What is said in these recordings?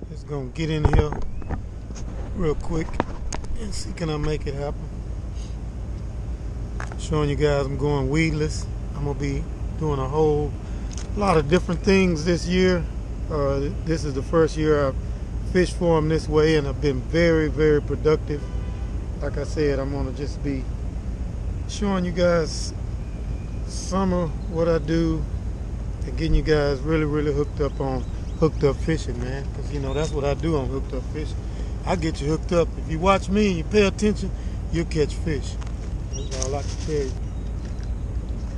Just gonna get in here real quick and see can I make it happen. Showing you guys I'm going weedless. I'm gonna be doing a whole lot of different things this year. This is the first year I've fished for them this way, and I've been very, very productive. Like I said, I'm gonna just be showing you guys some of what I do and getting you guys really hooked up fishing, man. Because you know that's what I do on hooked up fishing. I get you hooked up. If you watch me and you pay attention, you'll catch fish. That's all I can tell you.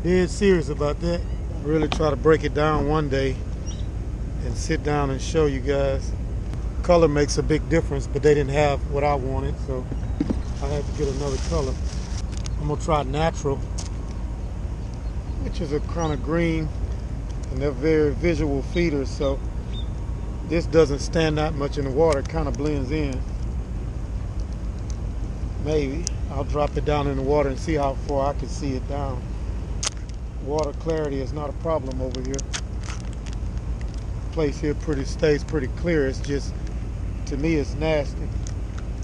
Dead serious about that. Really try to break it down one day and sit down and show you guys. Color makes a big difference, but they didn't have what I wanted, so I had to get another color. I'm gonna try natural, which is a kind of green, and they're very visual feeders, so this doesn't stand out much in the water. It kind of blends in. Maybe I'll drop it down in the water and see how far I can see it down. Water clarity is not a problem over here. The place here stays pretty clear. It's just, to me, it's nasty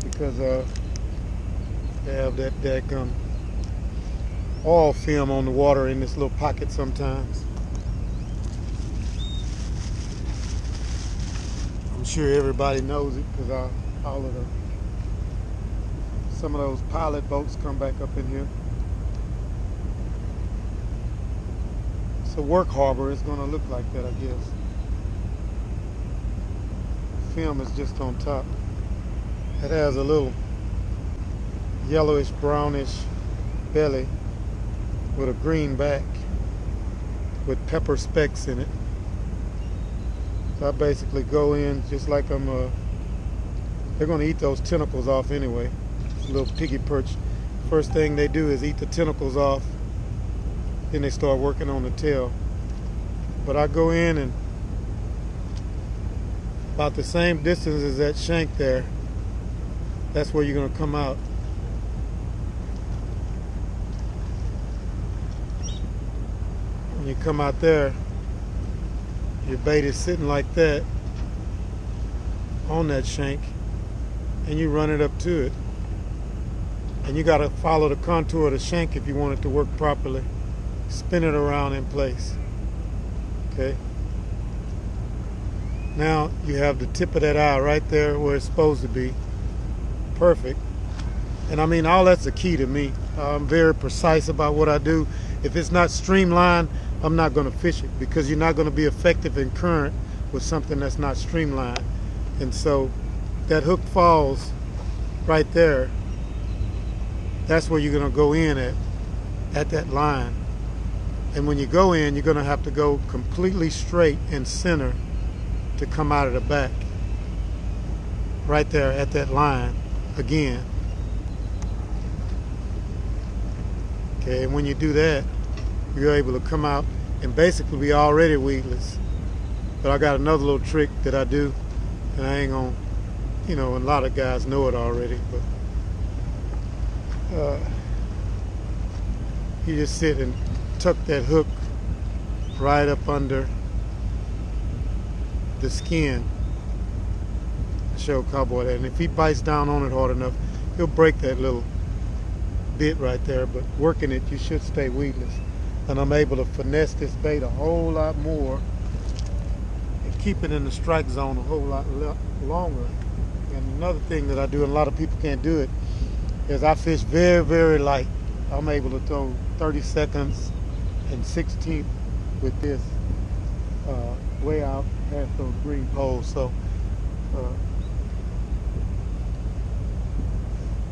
because they have that daggum oil film on the water in this little pocket sometimes. I'm sure everybody knows it because some of those pilot boats come back up in here. It's a work harbor. It's going to look like that, I guess. The film is just on top. It has a little yellowish brownish belly with a green back with pepper specks in it. So I basically go in just like they're going to eat those tentacles off anyway. It's a little piggy perch. First thing they do is eat the tentacles off, then they start working on the tail. But I go in and about the same distance as that shank there, that's where you're going to come out. When you come out there, your bait is sitting like that on that shank, and you run it up to it. And you got to follow the contour of the shank if you want it to work properly. Spin it around in place. Okay? Now you have the tip of that eye right there where it's supposed to be. Perfect. And I mean, all that's the key to me. I'm very precise about what I do. If it's not streamlined, I'm not going to fish it because you're not going to be effective in current with something that's not streamlined. And so that hook falls right there. That's where you're going to go in at that line. And when you go in, you're going to have to go completely straight and center to come out of the back. Right there at that line again. Okay, and when you do that, you're able to come out and basically be already weedless. But I got another little trick that I do, and I ain't gonna, you know, a lot of guys know it already, but you just sit and tuck that hook right up under the skin. Show Cowboy that, and if he bites down on it hard enough, he'll break that little bit right there. But working it, you should stay weedless. And I'm able to finesse this bait a whole lot more and keep it in the strike zone a whole lot longer. And another thing that I do, and a lot of people can't do it, is I fish very light. I'm able to throw 30 seconds and 16th with this way out past those green poles. So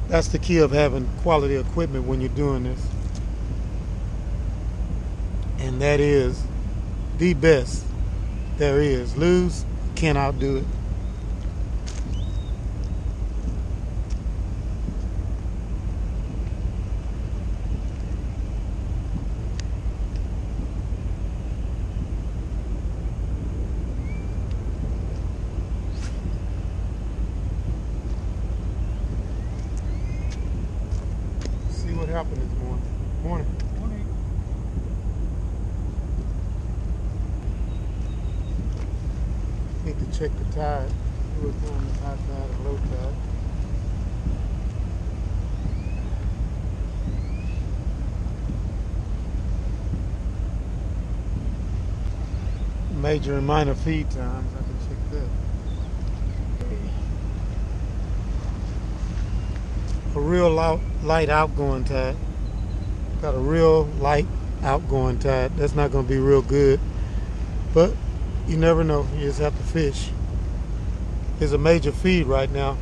that's the key of having quality equipment when you're doing this. And that is the best there is. Lose, can't outdo it. See what happened this morning. Morning. Need to check the tide. See what's on the high tide and low tide. Major and minor feed times. I can check that. A real light outgoing tide. Got a real light outgoing tide. That's not going to be real good, but you never know. You just have to fish. There's a major feed right now,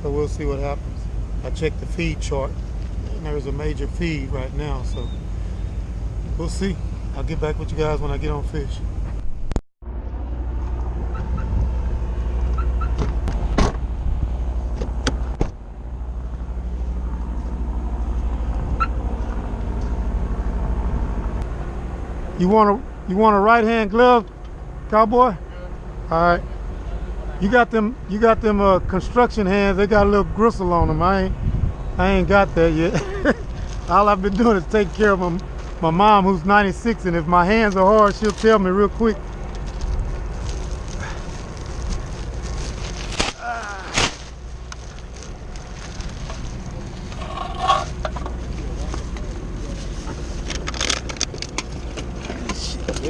so we'll see what happens. I checked the feed chart, and there's a major feed right now, so we'll see. I'll get back with you guys when I get on fish. You want a right-hand glove, cowboy? All right. You got them construction hands. They got a little gristle on them. I ain't got that yet. All I've been doing is taking care of my mom, who's 96, and if my hands are hard, she'll tell me real quick.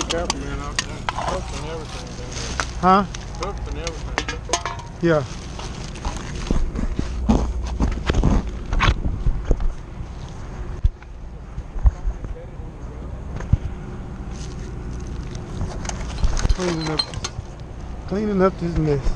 Careful, man, out there. Hooks and everything down there. Huh? Hooks and everything. Yeah. Cleaning up this mess.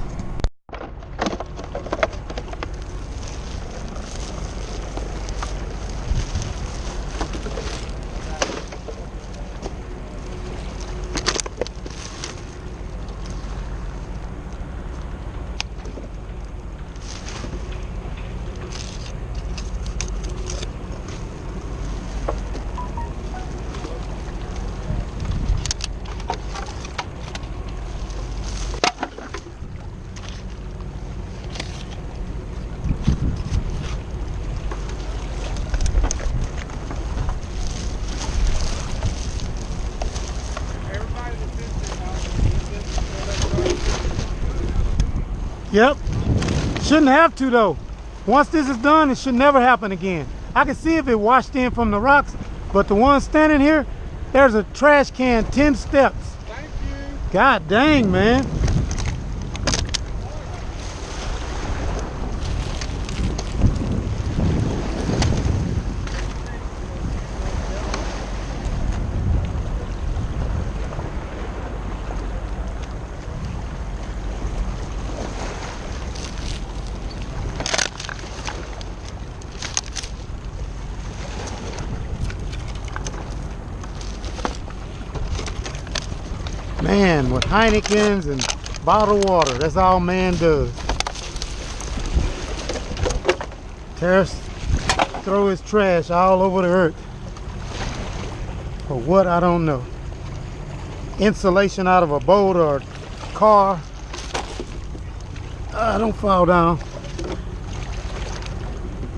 Yep. Shouldn't have to though. Once this is done, it should never happen again. I can see if it washed in from the rocks, but the one standing here, there's a trash can 10 steps. Thank you. God dang, man. Man, with Heinekens and bottled water, that's all man does. Throw his trash all over the earth. For what, I don't know. Insulation out of a boat or a car. Don't fall down.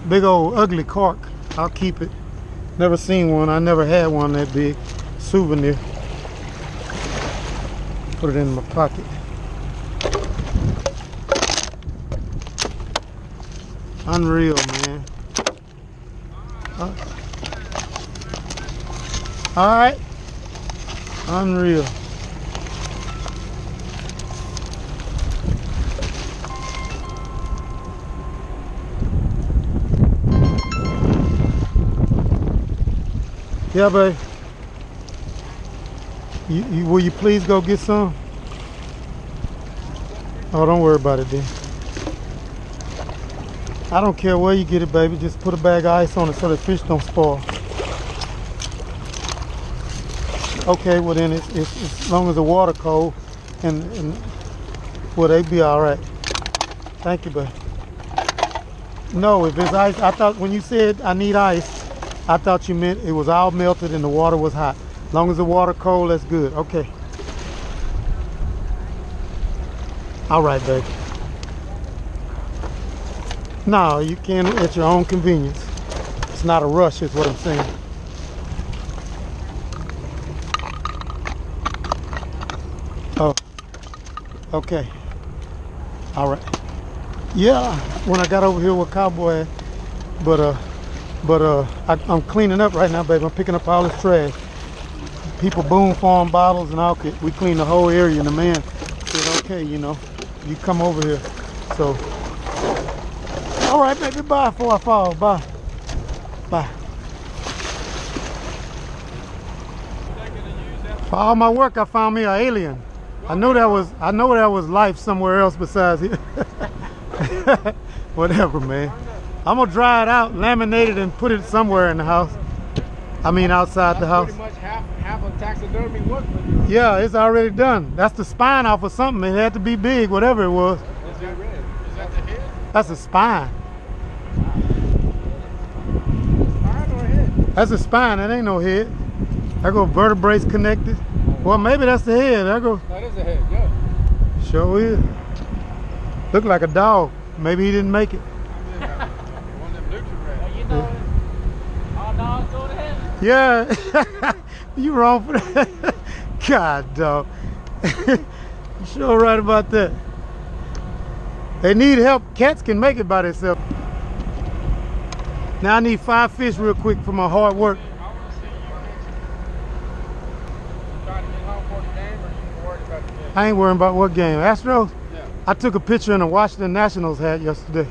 Big old ugly cork. I'll keep it. Never seen one. I never had one that big. Souvenir. Put it in my pocket. Unreal, man. All right. Unreal. Yeah, babe. Will you please go get some? Oh, don't worry about it then. I don't care where you get it, baby. Just put a bag of ice on it so the fish don't spoil. Okay, well then it's as long as the water cold and well, they be all right. Thank you, babe. No, if it's ice, I thought when you said I need ice, I thought you meant it was all melted and the water was hot. As long as the water cold, that's good. Okay. All right, babe. No, you can at your own convenience. It's not a rush, is what I'm saying. Oh. Okay. All right. Yeah, when I got over here with Cowboy, at, I'm cleaning up right now, baby. I'm picking up all this trash. People boom farm bottles and all. We clean the whole area, and the man said, "Okay, you know, you come over here." So, all right, baby. Bye before I fall. Bye. Bye. For all my work, I found me an alien. I know that was life somewhere else besides here. Whatever, man. I'm gonna dry it out, laminate it, and put it somewhere in the house. I mean, outside the house. Pretty much half of taxidermy work for you. Yeah, it's already done. That's the spine off of something. It had to be big, whatever it was. Is that red? Is that the head? That's a spine. Spine or head? That's a spine. That ain't no head. That go vertebrae connected. Well, maybe that's the head. That go. That is a head, yeah. Sure is. Look like a dog. Maybe he didn't make it. One of them Lucha rats. Well, you know, all dogs go to heaven. Yeah. You wrong for that. God, dog. You sure right about that. They need help. Cats can make it by themselves. Now I need 5 fish real quick for my hard work. I want to see you trying to get home for the game, or you worried about the game? I ain't worrying about what game. Astros? Yeah. I took a picture in a Washington Nationals hat yesterday.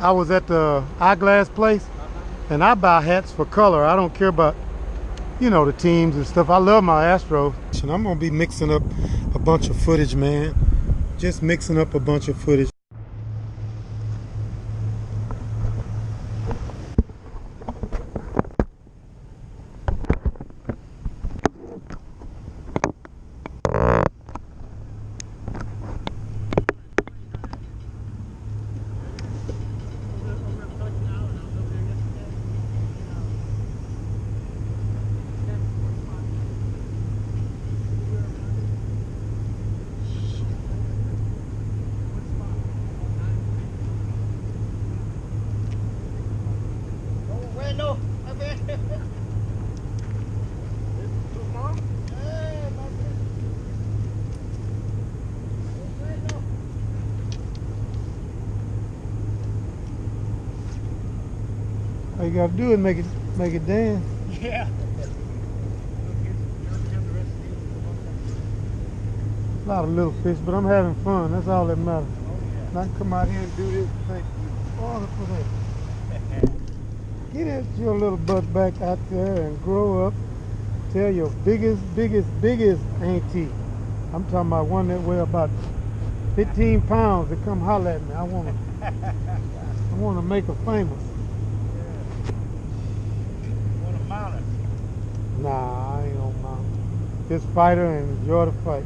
I was at the eyeglass place, and I buy hats for color. I don't care about, you know, the teams and stuff. I love my Astros. And I'm gonna be mixing up a bunch of footage, man. Just mixing up a bunch of footage. No, I bet. All you gotta do is make it dance. Yeah. A lot of little fish, but I'm having fun. That's all that matters. Not come out here and do this. Thank you. All for that. Get your little butt back out there and grow up. Tell your biggest auntie. I'm talking about one that weigh about 15 pounds to come holler at me. I wanna make her famous. Want to mount her? Nah, I ain't gonna mount. Just fight her and enjoy the fight.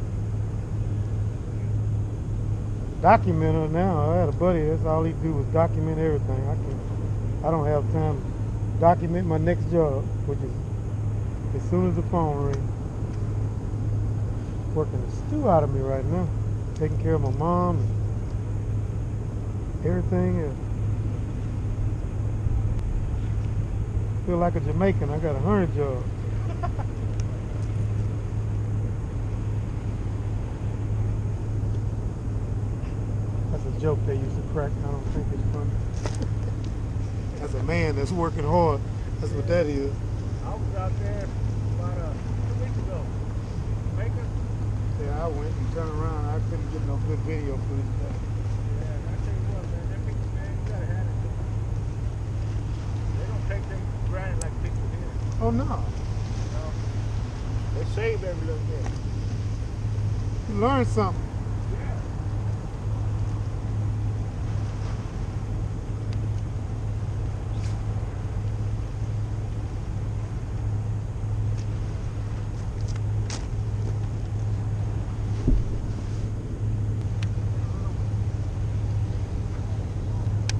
Document her now. I had a buddy, that's all he do was document everything. I don't have time to document my next job, which is as soon as the phone rings. Working the stew out of me right now. Taking care of my mom and everything else. Feel like a Jamaican. I got 100 jobs. That's a joke they used to crack. I don't think it's funny. That's a man that's working hard. That's what that is. I was out there about 2 weeks ago. Jamaica? Yeah, I went and turned around. I couldn't get no good video footage. Yeah, I tell you what, man, them people, man, you gotta have it. They don't take them for granted like people here. Oh no. You know? They save every little bit. You learned something.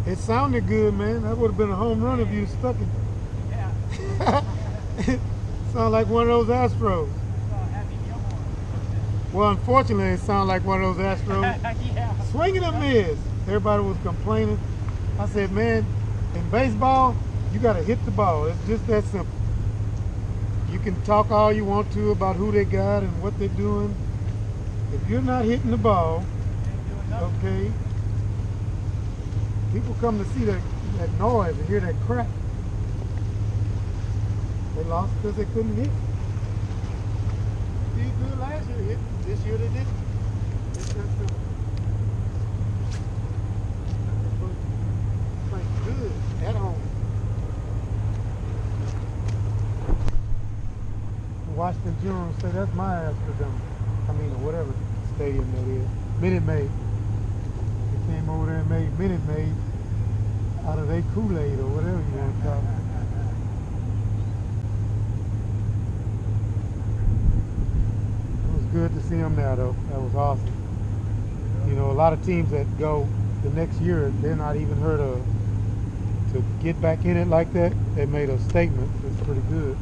It sounded good, man. That would have been a home run if you stuck it. Yeah. Sound like one of those Astros. Well, unfortunately, it sounded like one of those Astros. Yeah. Swinging a miss. Everybody was complaining. I said, man, in baseball, you got to hit the ball. It's just that simple. You can talk all you want to about who they got and what they're doing. If you're not hitting the ball, okay, people come to see that noise and hear that crack. They lost because they couldn't hit. They did good last year, hit. This year they didn't. It's that simple. But playing good at home. Washington General say that's my Amsterdam. I mean, or whatever stadium that is. Minute Maid. They came over there and made Minute Maid out of their Kool-Aid or whatever you want to call it. It was good to see them there, though. That was awesome. You know, a lot of teams that go the next year, they're not even heard of. To get back in it like that, they made a statement. It's pretty good.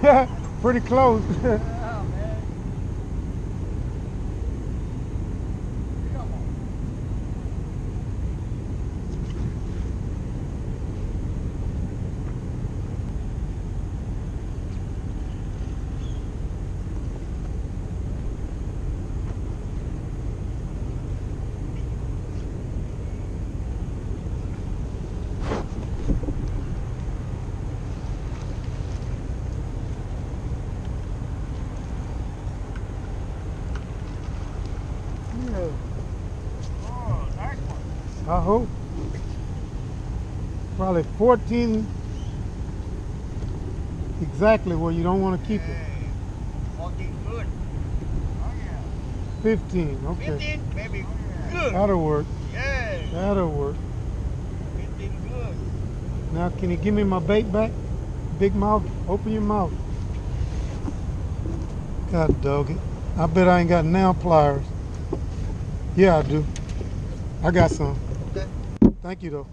Yeah, pretty close. Oh, man. Come on. Oh, nice one. I hope. Probably 14 exactly where you don't want to keep it. Hey, 14 good. Oh, yeah. 15, okay. 15, maybe good. That'll work. Yeah. That'll work. 15 good. Now, can you give me my bait back? Big mouth, open your mouth. God dog it. I bet I ain't got nail pliers. Yeah, I do. I got some. Okay. Thank you, though.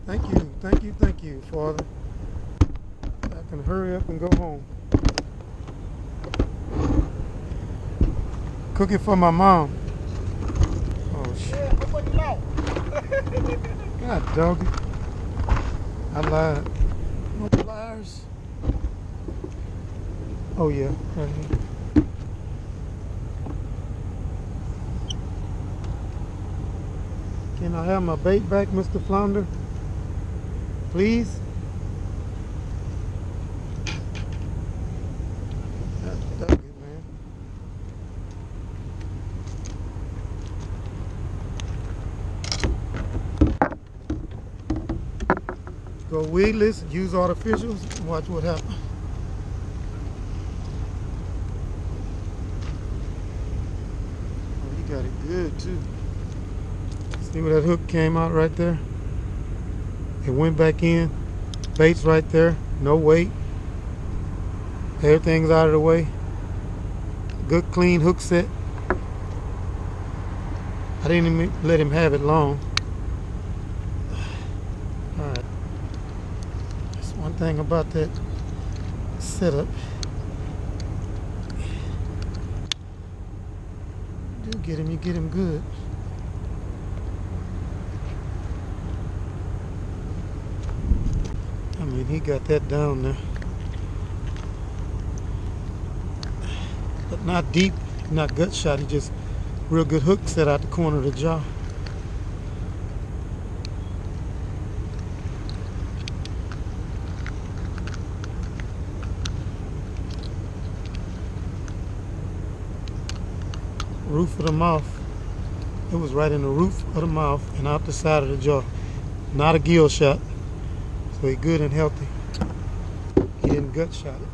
Thank you, Father. I can hurry up and go home. Cook it for my mom. Oh, shit. Yeah, open your mouth. God dog it. I lied. No pliers. Oh, yeah. Right here. Can I have my bait back, Mr. Flounder? Please? God dog it, man. Go weedless, use artificials, and watch what happens. Oh, you got it good too. See where that hook came out right there? It went back in. Bait's right there. No weight. Everything's out of the way. Good clean hook set. I didn't even let him have it long. Alright. That's one thing about that setup. You do get him, you get him good. I mean, he got that down there. But not deep, not gut shot. He just real good hook set out the corner of the jaw. Roof of the mouth. It was right in the roof of the mouth and out the side of the jaw. Not a gill shot. So he's good and healthy. He didn't gut shot it.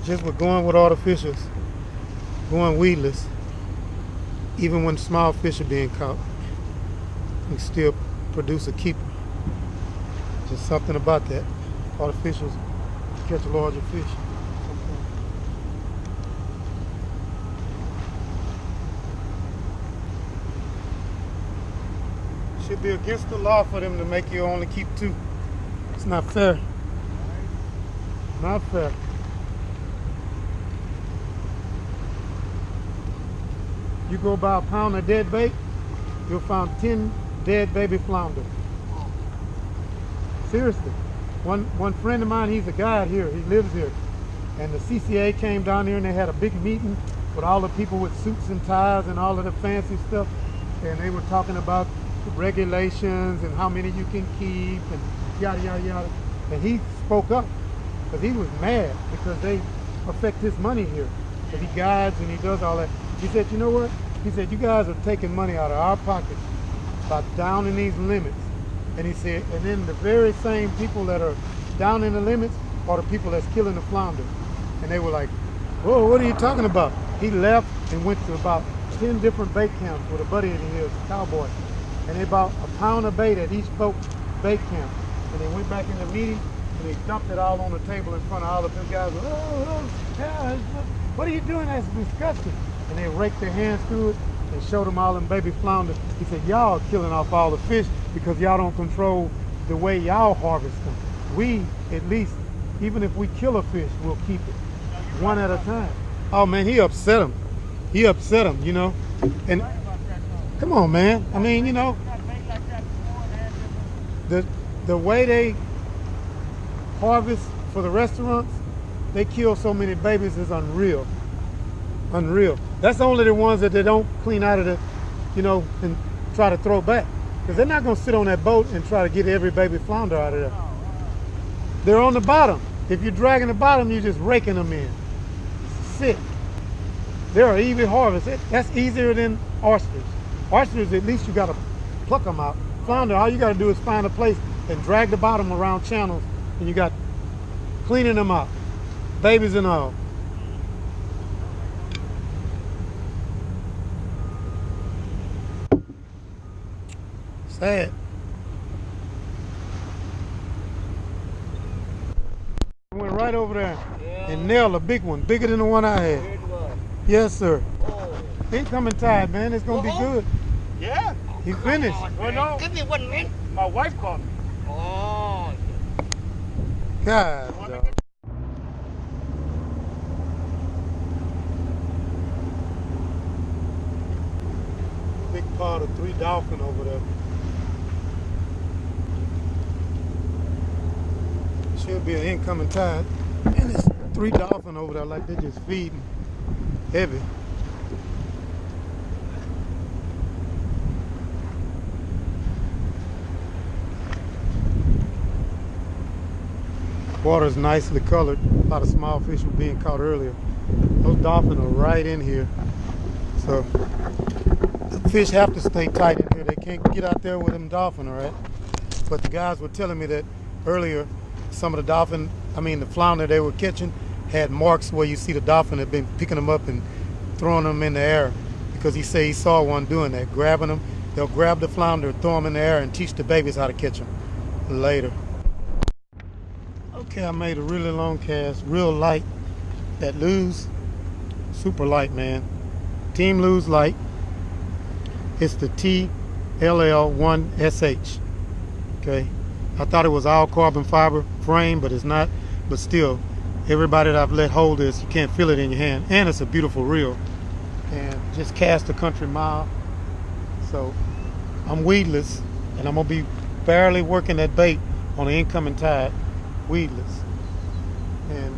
just with going with artificials, going weedless, even when small fish are being caught, we still produce a keeper. Just something about that. Artificials catch larger fish. Should be against the law for them to make you only keep 2. It's not fair. Not fair. You go buy a pound of dead bait, you'll find 10 dead baby flounder. Seriously. One friend of mine, he's a guide here, he lives here. And the CCA came down here and they had a big meeting with all the people with suits and ties and all of the fancy stuff. And they were talking about regulations and how many you can keep and yada, yada, yada. And he spoke up because he was mad because they affect his money here. But he guides and he does all that. He said, you know what? He said, you guys are taking money out of our pockets by down in these limits. And he said, and then the very same people that are down in the limits are the people that's killing the flounder. And they were like, whoa, what are you talking about? He left and went to about 10 different bait camps with a buddy of his, a cowboy. And they bought a pound of bait at each boat bait camp. And they went back in the meeting and they dumped it all on the table in front of all of them guys. Yeah, what are you doing? That's disgusting. And they raked their hands through it and showed them all them baby flounders. He said, y'all killing off all the fish because y'all don't control the way y'all harvest them. We, at least, even if we kill a fish, we'll keep it one at a time. Oh man, he upset him. He upset him, you know. And come on, man. I mean, you know, the way they harvest for the restaurants, they kill so many babies is unreal. Unreal. That's only the ones that they don't clean out of the, you know, and try to throw back. Because they're not going to sit on that boat and try to get every baby flounder out of there. They're on the bottom. If you're dragging the bottom, you're just raking them in. Sick. They're an easy harvest. That's easier than oysters. Oysters, at least you got to pluck them out. Flounder, all you got to do is find a place and drag the bottom around channels, and you got cleaning them out, babies and all. Sad. I went right over there and nailed a big one, bigger than the one I had. Yes, sir. Incoming tide, man. It's gonna be good. Yeah. He finished. Well, no. Give me one, man. My wife called me. Oh. God, dog. Big part of 3 dolphin over there. Should be an incoming tide. And it's 3 dolphin over there like they're just feeding. Heavy. Water's nicely colored. A lot of small fish were being caught earlier. Those dolphins are right in here. So the fish have to stay tight in here. They can't get out there with them dolphin, all right? But the guys were telling me that earlier some of the dolphin, the flounder they were catching had marks where you see the dolphin had been picking them up and throwing them in the air, because he said he saw one doing that, grabbing them. They'll grab the flounder, throw them in the air, and teach the babies how to catch them later. Okay, I made a really long cast, real light. That lose, super light, man. Team Lose Light. It's the TLL1SH. Okay, I thought it was all carbon fiber frame, but it's not. But still, everybody that I've let hold this, you can't feel it in your hand. And it's a beautiful reel. And just cast a country mile. So I'm weedless, and I'm gonna be barely working that bait on the incoming tide, weedless. And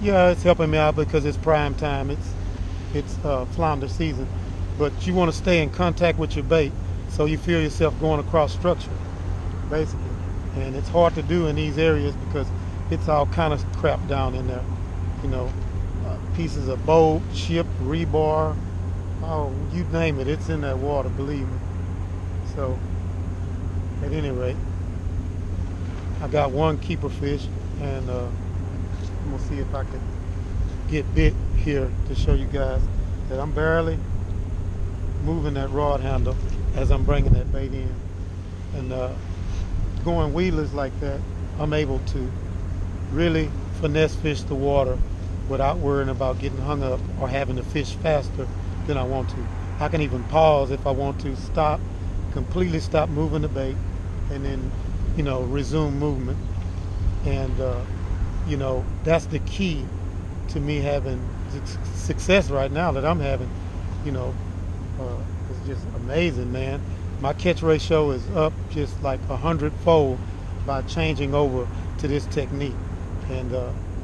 yeah, it's helping me out because it's prime time. It's flounder season. But you want to stay in contact with your bait so you feel yourself going across structure, basically. And it's hard to do in these areas because it's all kind of crap down in there. You know, pieces of boat, ship, rebar, oh, you name it, it's in that water, believe me. So, at any rate, I got one keeper fish, and I'm gonna see if I can get bit here to show you guys that I'm barely moving that rod handle as I'm bringing that bait in. And going weedless like that, I'm able to really finesse fish the water without worrying about getting hung up or having to fish faster than I want to. I can even pause if I want to, stop, completely stop moving the bait, and then, resume movement. And, that's the key to me having success right now that I'm having. It's just amazing, man. My catch ratio is up just like 100-fold by changing over to this technique. And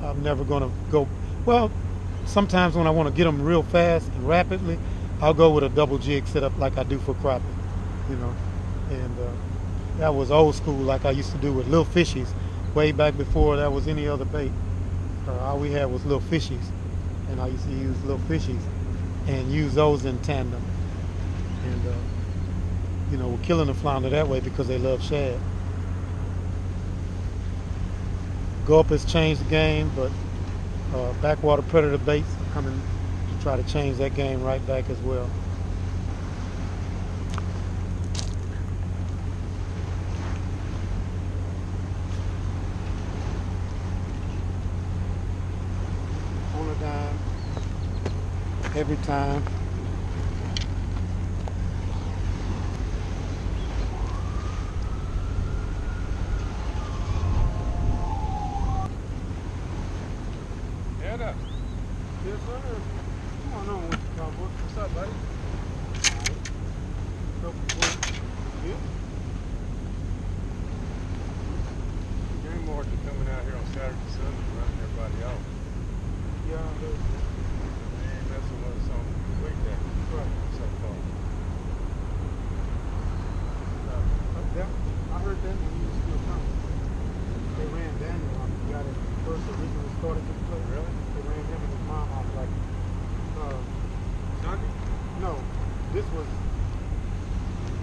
I'm never going to go, well, sometimes when I want to get them real fast and rapidly, I'll go with a double jig setup like I do for crappie, and that was old school like I used to do with little fishies way back before there was any other bait. All we had was little fishies, and I used to use little fishies and use those in tandem. And we're killing the flounder that way because they love shad. Gulp has changed the game, but backwater predator baits are coming to try to change that game right back as well. On a dime, every time. Yes, sir. Come on with you, cowboy. What's up, buddy? Yeah. Game wardens are coming out here on Saturday and Sunday, running everybody off. Yeah, They ain't messing with us on the weekday. right. So far. I heard that when he was still coming. They ran Daniel off. He got it first originally started to play. Really? They ran him and his mom off like Sunday? no. This was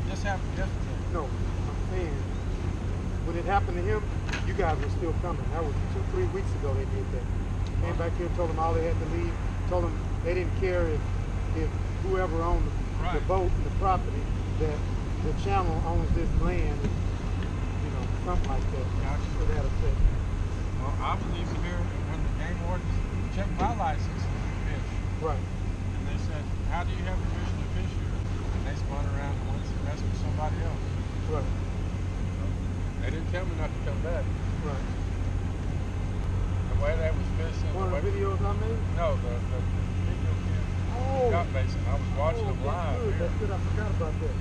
This happened yesterday. no. I'm saying when it happened to him, you guys were still coming. That was 2-3 weeks ago they did that. Came back here, told them all they had to leave, told them they didn't care if whoever owned the boat and the property, that the channel owns this land, something like that. Gotcha. To that effect. Well, I was even here when the game wardens checked my license to fish. Right. And they said, how do you have permission to fish here? And they spun around and went and messed with somebody else. Right. They didn't tell me not to come back. Right. The way they was fishing. One of the videos I made? No, the video got basin. I was watching them live good. here. That's good. I forgot about that.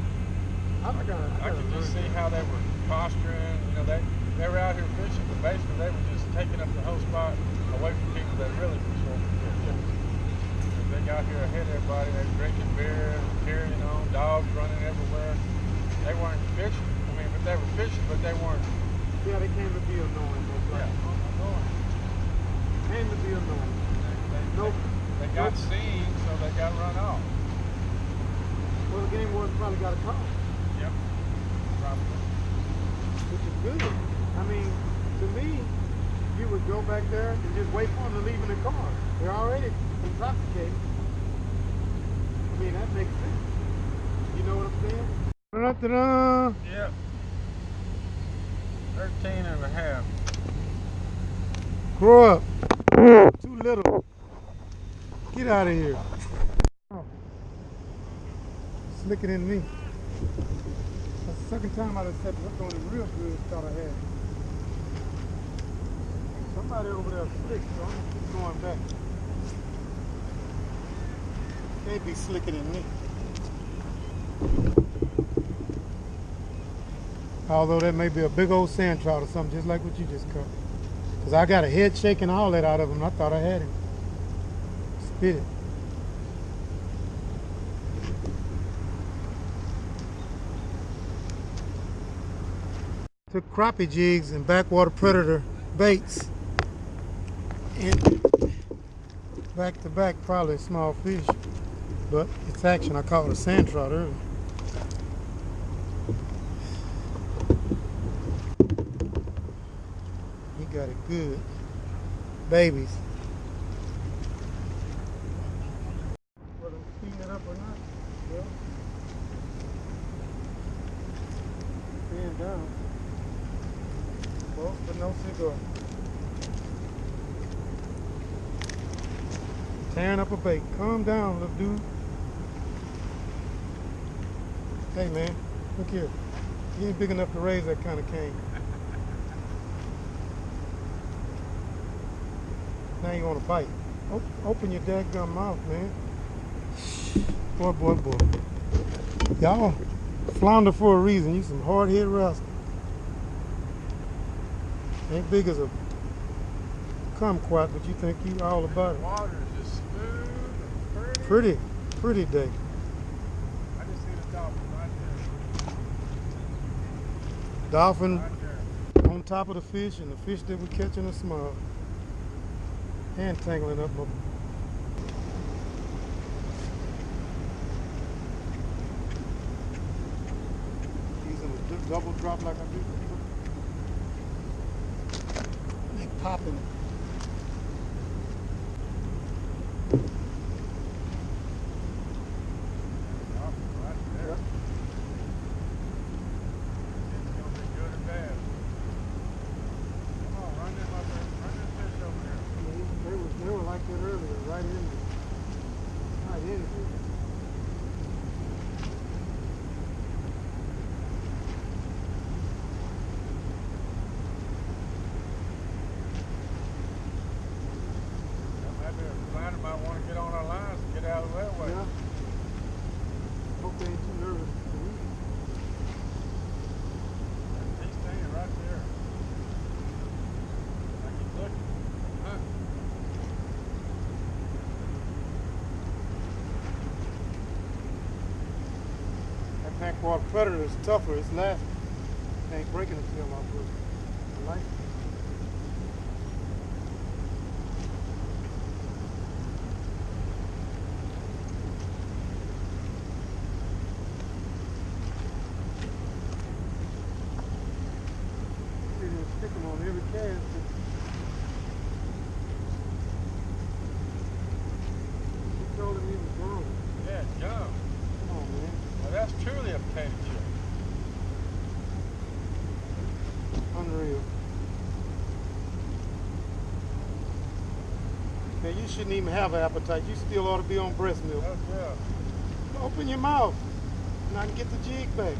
I could just see how they were posturing. They were out here fishing, but basically they were just taking up the whole spot away from people that really fish over here. If they got here ahead of everybody, they were drinking beer, carrying on, dogs running everywhere. They weren't fishing. But they were fishing, but they weren't. Yeah, they came to be annoying. Yeah, annoying. Came to be annoying. They got seen, so they got run off. Well, the game warden probably got a call. Yep. Probably. Which is good. I mean, to me, you would go back there and just wait for them to leave in the car. They're already intoxicated. I mean, that makes sense. You know what I'm saying? Da-da-da-da. Yep. 13 and a half. Grow up. Too little. Get out of here. Oh. Slicker than me. That's the second time I done set hook on him real good, thought I had. Somebody over there slick, so I'm gonna keep going back. Can't be slicker than me. Although that may be a big old sand trout or something, just like what you just caught. Because I got a head shake and all that out of him. I thought I had him. Spit it. Took crappie jigs and backwater predator baits. And back to back, probably a small fish. But it's action. I caught a sand trout earlier. He got it good. Babies. up or not? Well, stand down. Well, but no cigar. Tearing up a bait. Calm down, little dude. Hey, man, look here. You ain't big enough to raise that kind of cane. Now you want to bite. Open your dadgum mouth, man. Boy, boy, boy. Y'all flounder for a reason. You some hard-headed rascal. Ain't big as a kumquat, but you think you all about it. Water is just smooth and pretty. Pretty day. I just see the dolphin right there. Dolphin Right there. on top of the fish, and the fish that we're catching are small. And tangling up my... Using a double drop like I do. They popping. Dolphin right there. It's gonna be good or bad. Come on, run them up there. Run them fish over there. They were like that earlier, right in there. Right in there. Maybe a flounder might want to get on our lines and get out of that way. Yeah. Hope they ain't too nervous to eat. He's staying right there. Like he's looking. Huh? That backwater predator is tougher. It's lasting. It ain't breaking itself off with it. I like it. You're gonna stick them on every cast. She told him he was gone. Yeah, jump. Come on, man. Well, that's truly a potato chip. Unreal. Man, you shouldn't even have an appetite. You still ought to be on breast milk. Oh, yeah. Open your mouth and I can get the jig back.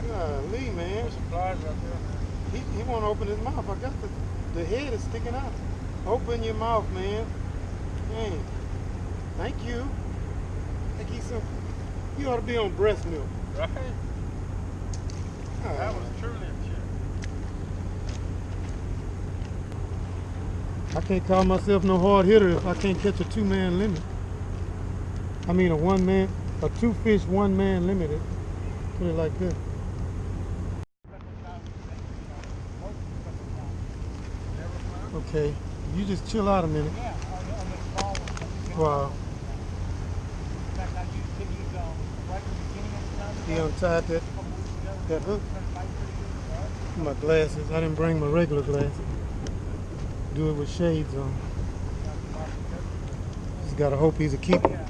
Golly, man. There's some flies right there. He won't open his mouth. I got the head is sticking out. Open your mouth, man. Man. Thank you. Thank you so. You ought to be on breast milk. Right? Ah, That was truly a chip. I can't call myself no hard hitter if I can't catch a two-man limit. I mean a two-fish one-man limit. Put it like this. Okay, you just chill out a minute. Yeah, on the small one. Wow. In fact, I could use right at the beginning of the time. He untied A couple weeks ago. that hook. Started biting pretty good. My glasses. I didn't bring my regular glasses. Do it with shades on. Just gotta hope he's a keeper. Yeah.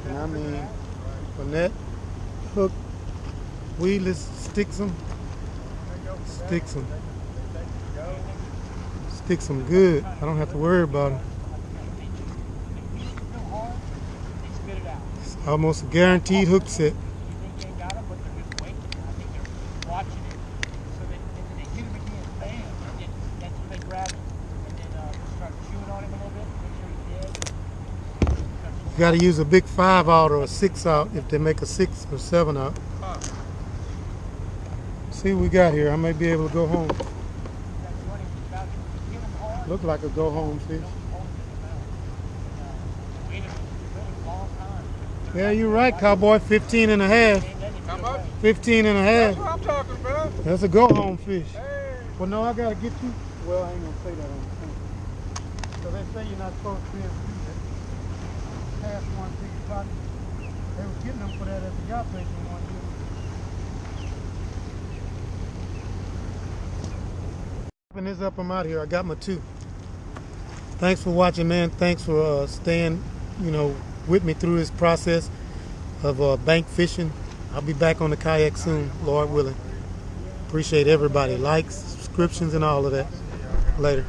And I mean, when that hook weedless sticks them, sticks them. Sticks them good. I don't have to worry about them. It's almost a guaranteed hook set. You got to use a big 5-out or a 6-out if they make a 6 or 7-out. See what we got here. I may be able to go home. Look like a go home fish. Yeah, you're right, cowboy. 15 and a half. How much? 15 and a That's half. what I'm talking about. That's a go home fish. Hey. Well, no, I got to get you. Well, I ain't going to say that on the thing. So they say you're not supposed to be able to do that. Past 1 o'clock. They was getting them for that at the yacht place in one year. Wrapping this up, I'm out here. I got my 2. Thanks for watching, man. Thanks for staying, with me through this process of bank fishing. I'll be back on the kayak soon, Lord willing. Appreciate everybody. Likes, subscriptions, and all of that. Later.